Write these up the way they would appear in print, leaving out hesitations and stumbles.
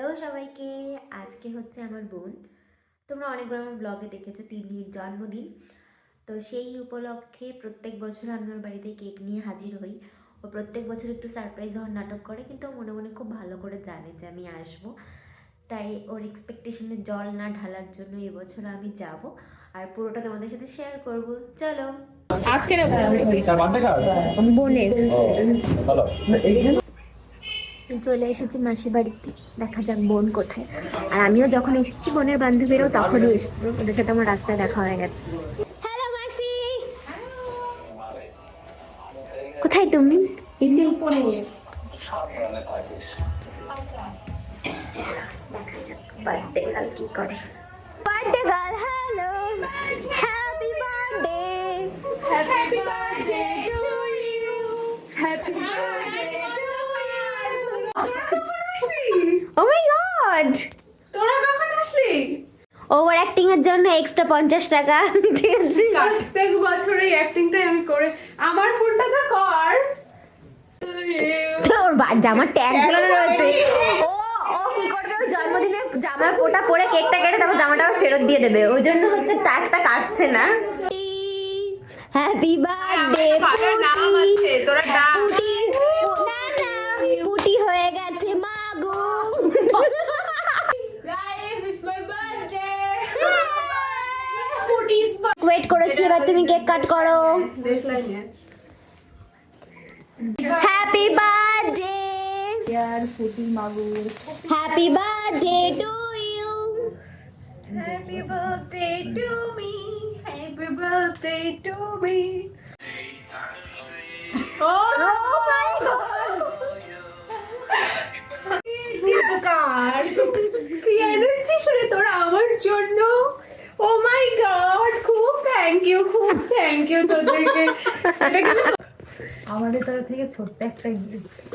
Hello সবাইকে, আজকে হচ্ছে আমার বোন। তোমরা অনেকবার আমার ব্লগে দেখেছো তিন্নির জন্মদিন। তো সেই উপলক্ষে প্রত্যেক বছর আমি ওর বাড়িতে কেক নিয়ে হাজির হই। ও প্রত্যেক বছর একটু সারপ্রাইজ হওয়ার নাটক করে, কিন্তু ও মনে মনে খুব ভালো করে জানে যে আমি আসবো। তাই ওর এক্সপেকটেশনে জল না ঢালার জন্য এবছর আমি যাব আর পুরোটা তোমাদের সাথে শেয়ার করব। চলো। আজকে বোনের চলে এসেছি মাসির বাড়িতে, দেখা যাক বোন কোথায়। আর আমিও যখন এসেছি বোনের বান্ধবীরাও তখনই এসেছে, ওদের সাথে আমার রাস্তায় দেখা হয়ে গেছে। হ্যালো মাসি, কোথায় তুমি? এই যে উপরে। দেখা যাক বার্থডে গার্ল কি করে। Birthday girl, hello, happy birthday. Happy birthday to you, happy birthday to you. Oh my god, তোরা কখন আসলি? ওভার অ্যাক্টিং এর জন্য এক্সট্রা 50 টাকা দিয়েছি। প্রত্যেক বছর এই অ্যাক্টিংটাই আমি করে। আমার ফোনটা তো কর। ওর জামার ট্যাগ ঝোলানো রয়েছে। ও ও কি করবে, ওই জন্মদিনে জামার ফোঁটা পরে কেকটা কেটে তারপর জামাটা ফেরত দিয়ে দেবে, ওই জন্য হচ্ছে ট্যাগটা কাটছে না। হ্যাপি বার্থডে পুটি। তোরা ডাক। পুটি হয়ে গেছে মাগো। Guys, it's my birthday. Wait করেছি, এবার তুমি কেক কাট করো। হ্যাপি বার্থডে ইয়ার ফুটি মাগু। Happy birthday to you. Happy birthday to me. Happy birthday to me. Oh my god. কি এনেছিস রে তোরা আমার জন্য? ও মাই গড, খুব থ্যাংক ইউ তোদেরকে। এটা কিন্তু আমাদের তরফ থেকে ছোট্ট একটা গিফট।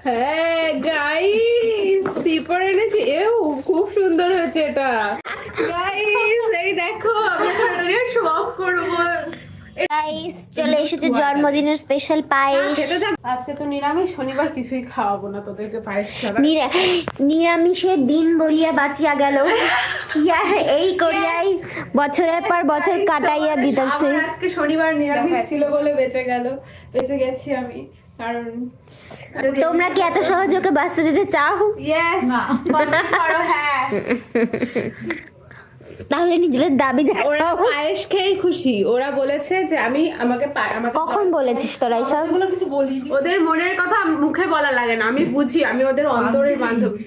হ্যাঁ গাইস, সিপার এনেছি। এও খুব সুন্দর হয়েছে এটা। গাইস এই দেখো, আমি এটা নিয়ে শো অফ করব। গাইস চলে এসেছে জন্মদিনের স্পেশাল পায়েস। আজকে তো নিরামিষ, শনিবার কিছুই খাওয়াবো না তোদেরকে পায়েস ছাড়া। নিরামিষের দিন বলিয়া বাঁচিয়া গেল, ইয়ার এই করিয়াই বছরের পর বছর কাটাইয়া দিতেছে। আমার আজকে শনিবার নিরামিষ ছিল বলে বেঁচে গেছি আমি। কারণ তোমরা কি এত সহজ ওকে বাঁচতে দিতে চাও? ইয়েস, করো। হ্যাঁ, তাহলে নিজেদের দাবি ওরা জানাও। পায়েস খেয়েই খুশি। ওরা বলেছে যে আমাকে কখন বলেছিস তোরা এইসব? এগুলো কিছু বলিনি। ওদের মনের কথা মুখে বলা লাগে না, আমি বুঝি, আমি ওদের অন্তরের বান্ধবী।